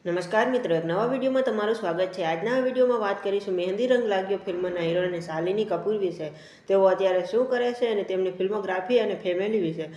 નમસ્કાર મિત્રો, એક નવા વિડીયોમાં તમારું સ્વાગત છે। આજના વિડીયોમાં વાત કરીશું મહેંદી રંગ લાગ્યો ફિલ્મના હીરોઈન શાલિની કપૂર વિશે। તેઓ અત્યારે શું કરે છે અને તેમની ફિલ્મોગ્રાફી અને ફેમિલી વિશે।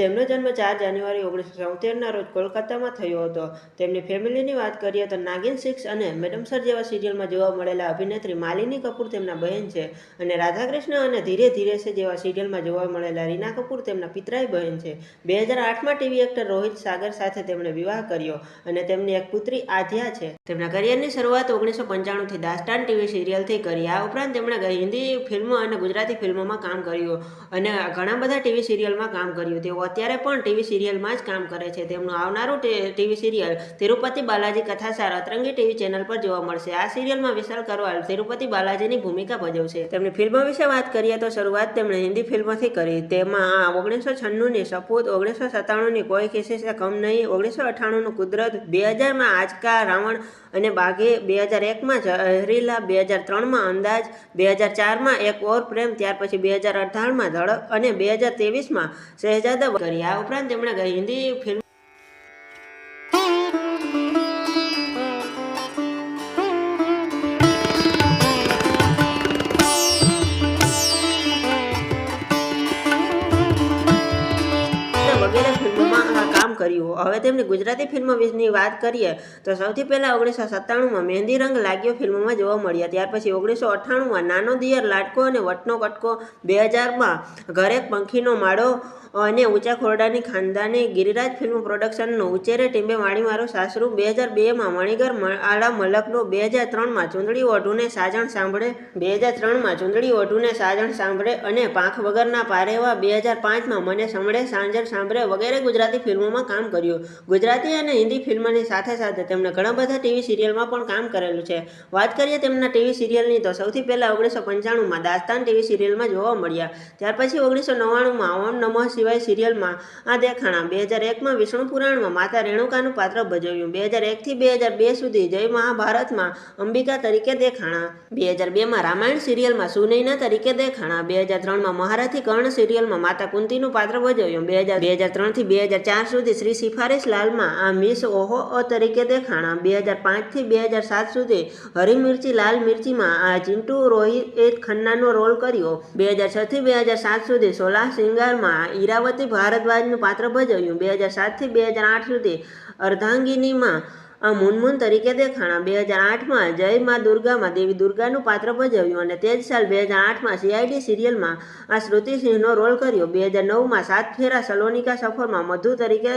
તેમનો જન્મ 4 જાન્યુઆરી 1976ના રોજ કોલકાતામાં થયો હતો। તેમની ફેમિલીની વાત કરીએ તો નાગિન 6 અને મેડમ સર જેવા સિરિયલમાં જોવા મળેલા અભિનેત્રી માલિની કપૂર તેમના બહેન છે અને રાધાકૃષ્ણ અને ધીરે ધીરે છે જેવા સિરિયલમાં જોવા મળેલા રીના કપૂર તેમના પિતરાઈ બહેન છે। 2008માં ટીવી એક્ટર રોહિત સાગર સાથે તેમણે વિવાહ કર્યો અને તેમની એક પુત્રી આધ્યા છે। તેમના કરિયરની શરૂઆત 1995 થી દાસ્તાન ટીવી સિરિયલથી કરી। આ ઉપરાંત તેમણે હિન્દી ફિલ્મ અને ગુજરાતી ફિલ્મોમાં કામ કર્યું અને ઘણા બધા ટીવી સિરિયલમાં કામ કર્યું। તેઓ અત્યારે પણ ટીવી સિરિયલમાં જ કામ કરે છે। તેમનું આવનારું TV serial Tirupati Balaji કથાસાર અતરંગી TV channel પર જોવા મળશે। આ સિરિયલમાં વિશાલ કરવાલ તિરુપતિ બાલાજીની ભૂમિકા ભજવશે। તેમની ફિલ્મો વિશે વાત કરીએ તો શરૂઆત તેમણે હિન્દી ફિલ્મથી કરી। તેમાં 1996ની સપૂત, 1997ની કોઈ કિસી સે કમ નહીં, 1998નું કુદરત, 2000માં આજ કા રાવણ અને બાઘી, 2001માં ઝહરીલા, 2003માં અંદાજ, 2004માં એક ઓર પ્રેમ, ત્યાર પછી 2018માં ધડક અને 2023માં શહેજાદા કરી। આ ઉપરાંત તેમણે હિન્દી ફિલ્મ વગેરે ફિલ્મોમાં કામ કર્યું। હવે તેમની ગુજરાતી ફિલ્મ વિશેની વાત કરીએ તો સૌથી પહેલા 1997માં મહેંદી રંગ લાગ્યો ફિલ્મમાં જોવા મળ્યા। ત્યાર પછી 1998માં નાનો દિયર લાડકો અને વટનો કટકો, 2000માં ઘર એક પંખીનો માળો અને ઊંચા ખોરડાની ખાનદાની ગિરિરાજ ફિલ્મ પ્રોડક્શનનું ઉચેરે ટીંબે માળી મારું સાસરું, 2002માં મણિગર આલા મલકનો, 2003માં ચૂંદડી ઓઢુને સાજણ સાંભળે, 2003માં ચૂંદડી ઓઢુને સાજણ સાંભળે અને પાંખ વગરના પારેવા, 2005માં મને સંભળે સાંજણ સાંભળે વગેરે ગુજરાતી ફિલ્મોમાં કામ કર્યું। ગુજરાતી અને હિન્દી ફિલ્મની સાથે સાથે તેમણે ઘણા બધા ટીવી સિરિયલમાં પણ કામ કરેલું છે। વાત કરીએ તેમના ટીવી સિરિયલની તો સૌથી પહેલા 1995માં દાસ્તાન ટીવી સિરિયલમાં જોવા મળ્યા। ત્યાર પછી 1999માં ઓમ નમઃ શિવાય સિરિયલમાં આ દેખાણા, 2001માં વિષ્ણુ પુરાણમાં માતા રેણુકાનું પાત્ર ભજવ્યું, 2001થી 2002 સુધી જય મહાભારતમાં અંબિકા તરીકે દેખાણા, 2002માં રામાયણ સિરિયલમાં સુનૈના તરીકે દેખાણા, 2003માં મહારથી કર્ણ સિરિયલમાં માતા કુંતીનું પાત્ર ભજવ્યું, 2003થી 2004 સુધી શ્રી સિફારિશ લાલમાં આ મિસ ઓહો તરીકે દેખાણા, 2005થી 2007 સુધી હરી મિર્ચી લાલ મિર્ચીમાં આ ચિંટુ રોહિત ખન્નાનો રોલ કર્યો, 2006થી 2007 સુધી 16 સિંગારમાં ઈરાવતી ભારદ્વાજનું પાત્ર ભજવ્યું, 2007થી 2008 સુધી અર્ધાંગિનીમાં આ મુનમુન તરીકે દેખાણા, 2008માં જય મા દુર્ગામાં દેવી દુર્ગાનું પાત્ર ભજવ્યું અને તે જ સાલ 2008માં સીઆઈડી સિરિયલમાં આ શ્રુતિ સિંહનો રોલ કર્યો, 2009માં સાત ફેરા સલોનિકા સફરમાં મધુ તરીકે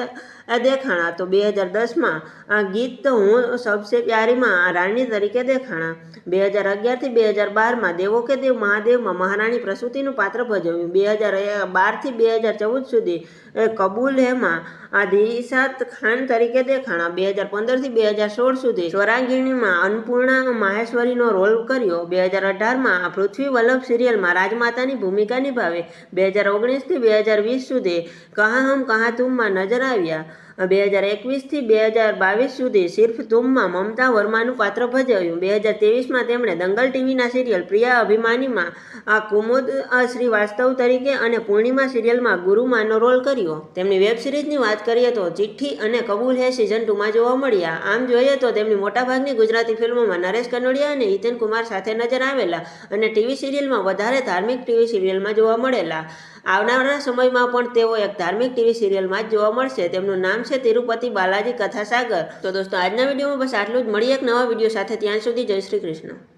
દેખાણા, તો 2010માં આ ગીત હું સબસે પ્યારીમાં રાણી તરીકે દેખાણા, 2011થી 2012માં દેવો કે દેવ મહાદેવમાં મહારાણી પ્રસૂતિનું પાત્ર ભજવ્યું, 2012થી 2014 સુધી કબૂલ હેમાં આ દિશાત ખાન તરીકે દેખાણા, 2015થી 2016 સુધી સ્વરાંગીણીમાં અન્નપૂર્ણા માહેશ્વરીનો રોલ કર્યો, 2018માં પૃથ્વી વલ્લભ સિરિયલમાં રાજમાતાની ભૂમિકા નિભાવી, 2019થી 2020 સુધી કહા હમ કહા તુમમાં નજર આવ્યા, 2021થી 2022 સુધી સિર્ફ તુમમાં મમતા વર્માનું પાત્ર ભજવ્યું, 2023માં તેમણે દંગલ ટીવીના સિરિયલ પ્રિયા અભિમાનીમાં આ કુમુદ શ્રીવાસ્તવ તરીકે અને પૂર્ણિમા સિરિયલમાં ગુરુમાનો રોલ કર્યો। તેમની વેબ સિરીઝની વાત કરીએ તો ચિઠ્ઠી અને કબૂલ હે સિઝન 2માં જોવા મળ્યા। આમ જોઈએ તો તેમની મોટાભાગની ગુજરાતી ફિલ્મોમાં નરેશ કનોડિયા અને હિતેન કુમાર સાથે નજર આવેલા અને ટીવી સિરિયલમાં વધારે ધાર્મિક ટીવી સિરિયલમાં જોવા મળેલા। આવનારા સમયમાં પણ તેઓ એક ધાર્મિક ટીવી સિરિયલમાં જ જોવા મળશે। તેમનું નામ છે તિરુપતિ બાલાજી કથાસાગર। તો દોસ્તો આજના વિડીયોમાં બસ આટલું જ। મળીએ એક નવા વિડીયો સાથે, ત્યાં સુધી જય શ્રી કૃષ્ણ।